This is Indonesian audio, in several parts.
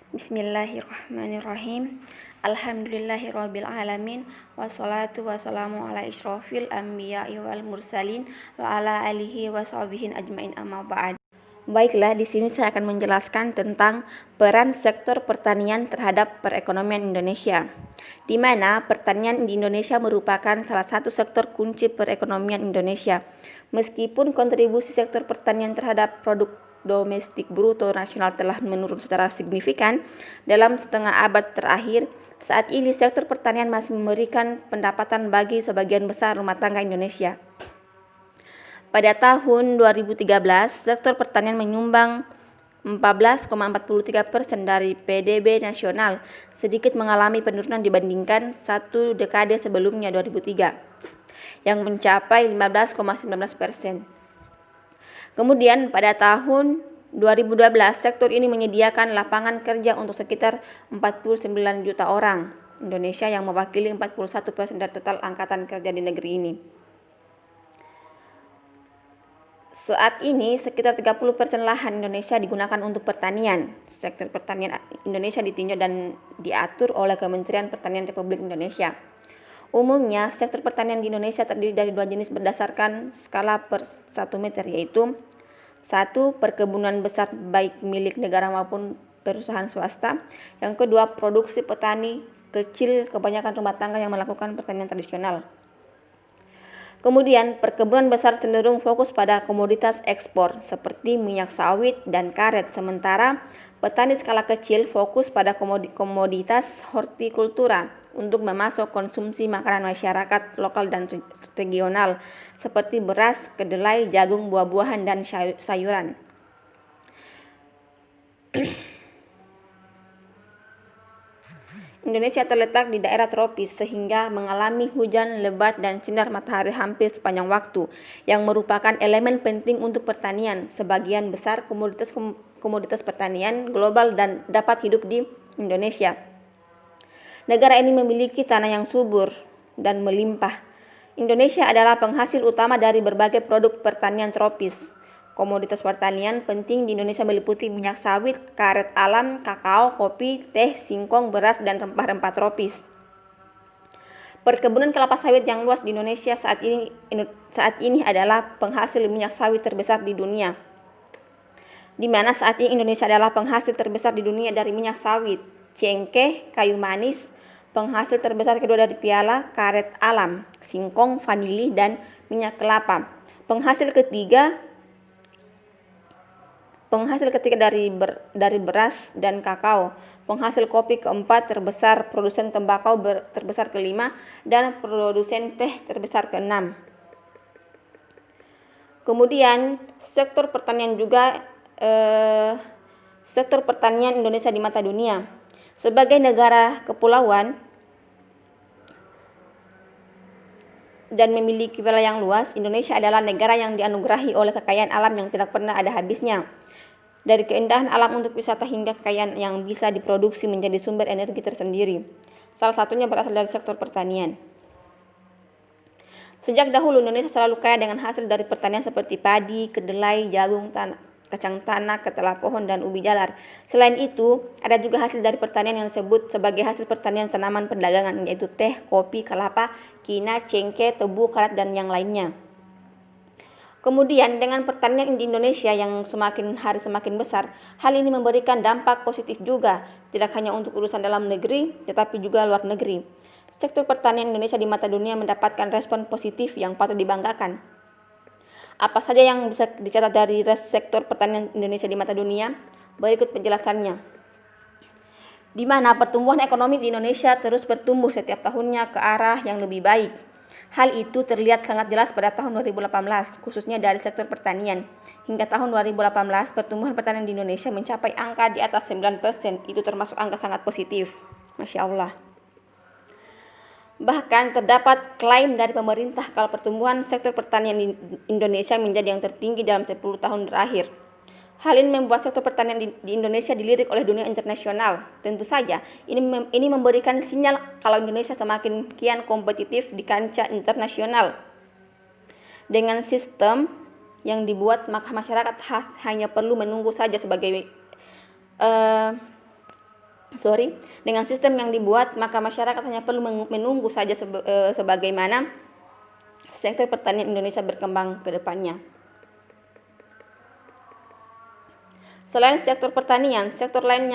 Bismillahirrahmanirrahim. Alhamdulillahirabbil alamin wassalatu wassalamu ala isyrofil anbiya'i wal mursalin wa ala alihi washabihi ajmain amma ba'd. Baiklah, di sini saya akan menjelaskan tentang peran sektor pertanian terhadap perekonomian Indonesia, di mana pertanian di Indonesia merupakan salah satu sektor kunci perekonomian Indonesia. Meskipun kontribusi sektor pertanian terhadap produk domestik bruto nasional telah menurun secara signifikan dalam setengah abad terakhir, saat ini sektor pertanian masih memberikan pendapatan bagi sebagian besar rumah tangga Indonesia. Pada tahun 2013, sektor pertanian menyumbang 14,43% dari PDB nasional, sedikit mengalami penurunan dibandingkan satu dekade sebelumnya 2003, yang mencapai 15,19%. Kemudian pada tahun 2012, sektor ini menyediakan lapangan kerja untuk sekitar 49 juta orang Indonesia yang mewakili 41% dari total angkatan kerja di negeri ini. Saat ini sekitar 30% lahan Indonesia digunakan untuk pertanian. Sektor pertanian Indonesia ditinjau dan diatur oleh Kementerian Pertanian Republik Indonesia. Umumnya, sektor pertanian di Indonesia terdiri dari dua jenis berdasarkan skala per 1 meter, yaitu 1. Perkebunan besar baik milik negara maupun perusahaan swasta. Yang kedua, produksi petani kecil kebanyakan rumah tangga yang melakukan pertanian tradisional. Kemudian, perkebunan besar cenderung fokus pada komoditas ekspor seperti minyak sawit dan karet, sementara petani skala kecil fokus pada komoditas hortikultura untuk memasok konsumsi makanan masyarakat lokal dan regional seperti beras, kedelai, jagung, buah-buahan, dan sayuran. Indonesia terletak di daerah tropis sehingga mengalami hujan lebat dan sinar matahari hampir sepanjang waktu, yang merupakan elemen penting untuk pertanian. Sebagian besar komoditas pertanian global dan dapat hidup di Indonesia. Negara ini memiliki tanah yang subur dan melimpah. Indonesia adalah penghasil utama dari berbagai produk pertanian tropis. Komoditas pertanian penting di Indonesia meliputi minyak sawit, karet alam, kakao, kopi, teh, singkong, beras, dan rempah-rempah tropis. Perkebunan kelapa sawit yang luas di Indonesia saat ini adalah penghasil minyak sawit terbesar di dunia, di mana saat ini Indonesia adalah penghasil terbesar di dunia dari minyak sawit, cengkeh, kayu manis, penghasil terbesar kedua dari piala, karet alam, singkong, vanili, dan minyak kelapa. Penghasil ketiga dari beras dan kakao. Penghasil kopi keempat terbesar, produsen tembakau terbesar kelima, dan produsen teh terbesar keenam. Kemudian sektor pertanian Indonesia di mata dunia. Sebagai negara kepulauan dan memiliki wilayah yang luas, Indonesia adalah negara yang dianugerahi oleh kekayaan alam yang tidak pernah ada habisnya. Dari keindahan alam untuk wisata hingga kekayaan yang bisa diproduksi menjadi sumber energi tersendiri. Salah satunya berasal dari sektor pertanian. Sejak dahulu Indonesia selalu kaya dengan hasil dari pertanian seperti padi, kedelai, jagung, kacang tanah, ketela pohon, dan ubi jalar. Selain itu, ada juga hasil dari pertanian yang disebut sebagai hasil pertanian tanaman perdagangan, yaitu teh, kopi, kelapa, kina, cengkeh, tebu, karet, dan yang lainnya. Kemudian dengan pertanian di Indonesia yang semakin hari semakin besar, hal ini memberikan dampak positif juga, tidak hanya untuk urusan dalam negeri, tetapi juga luar negeri. Sektor pertanian Indonesia di mata dunia mendapatkan respon positif yang patut dibanggakan. Apa saja yang bisa dicatat dari sektor pertanian Indonesia di mata dunia? Berikut penjelasannya. Di mana pertumbuhan ekonomi di Indonesia terus bertumbuh setiap tahunnya ke arah yang lebih baik. Hal itu terlihat sangat jelas pada tahun 2018, khususnya dari sektor pertanian. Hingga tahun 2018, pertumbuhan pertanian di Indonesia mencapai angka di atas 9%. Itu termasuk angka sangat positif. Masya Allah. Bahkan terdapat klaim dari pemerintah kalau pertumbuhan sektor pertanian di Indonesia menjadi yang tertinggi dalam 10 tahun terakhir. Hal ini membuat sektor pertanian di Indonesia dilirik oleh dunia internasional. Tentu saja, ini memberikan sinyal kalau Indonesia semakin kian kompetitif di kancah internasional. Dengan sistem yang dibuat, maka masyarakat hanya perlu menunggu saja sebagai Dengan sistem yang dibuat, maka masyarakat hanya perlu menunggu saja sebagaimana sektor pertanian Indonesia berkembang ke depannya. Selain sektor pertanian, sektor lain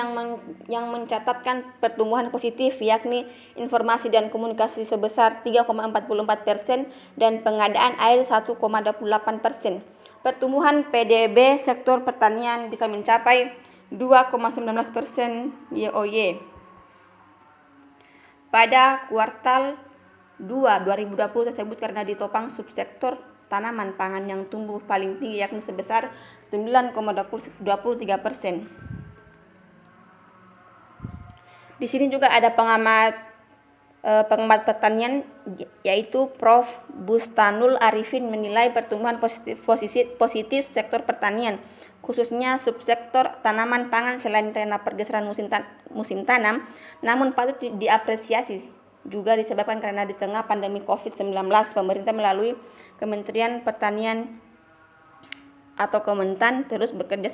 yang mencatatkan pertumbuhan positif yakni informasi dan komunikasi sebesar 3,44% dan pengadaan air 1,28%. Pertumbuhan PDB sektor pertanian bisa mencapai 2,19% YoY. Pada kuartal 2 2020 tersebut karena ditopang subsektor tanaman pangan yang tumbuh paling tinggi yakni sebesar 9,23%. Di sini juga ada pengamat pertanian yaitu Prof. Bustanul Arifin menilai pertumbuhan positif sektor pertanian khususnya subsektor tanaman pangan selain karena pergeseran musim tanam, namun patut diapresiasi juga disebabkan karena di tengah pandemi COVID-19 pemerintah melalui Kementerian Pertanian atau Kementan terus bekerja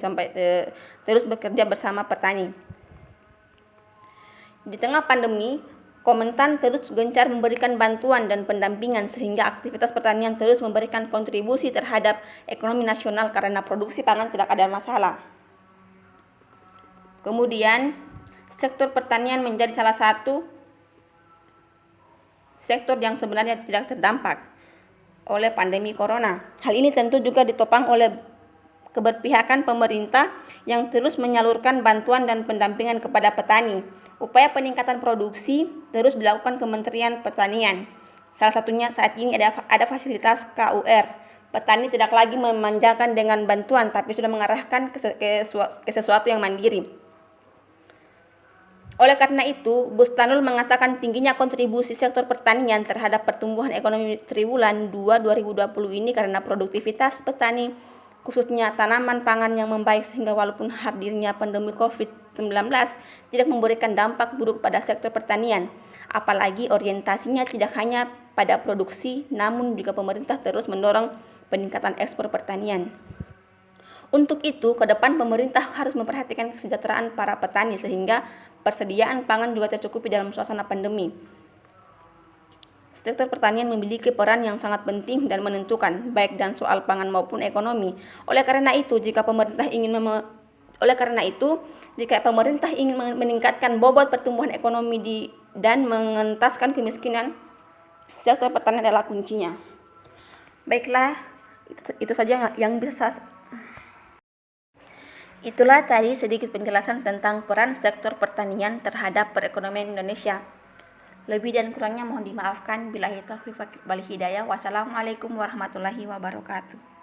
bersama petani. Di tengah pandemi, Kementan terus gencar memberikan bantuan dan pendampingan sehingga aktivitas pertanian terus memberikan kontribusi terhadap ekonomi nasional karena produksi pangan tidak ada masalah. Kemudian, sektor pertanian menjadi salah satu sektor yang sebenarnya tidak terdampak oleh pandemi corona. Hal ini tentu juga ditopang oleh keberpihakan pemerintah yang terus menyalurkan bantuan dan pendampingan kepada petani. Upaya peningkatan produksi terus dilakukan Kementerian Pertanian. Salah satunya saat ini ada fasilitas KUR. Petani tidak lagi memanjakan dengan bantuan, tapi sudah mengarahkan ke sesuatu yang mandiri. Oleh karena itu, Bustanul mengatakan tingginya kontribusi sektor pertanian terhadap pertumbuhan ekonomi triwulan 2 2020 ini karena produktivitas petani, khususnya tanaman pangan yang membaik sehingga walaupun hadirnya pandemi COVID-19 tidak memberikan dampak buruk pada sektor pertanian. Apalagi orientasinya tidak hanya pada produksi, namun juga pemerintah terus mendorong peningkatan ekspor pertanian. Untuk itu, ke depan pemerintah harus memperhatikan kesejahteraan para petani sehingga persediaan pangan juga tercukupi dalam suasana pandemi. Sektor pertanian memiliki peran yang sangat penting dan menentukan, baik dalam soal pangan maupun ekonomi. Oleh karena itu, jika pemerintah ingin meningkatkan bobot pertumbuhan ekonomi dan mengentaskan kemiskinan, sektor pertanian adalah kuncinya. Baiklah, itu saja yang bisa. Itulah tadi sedikit penjelasan tentang peran sektor pertanian terhadap perekonomian Indonesia. Lebih dan kurangnya mohon dimaafkan. Billahi taufiq wal hidayah. Wassalamualaikum warahmatullahi wabarakatuh.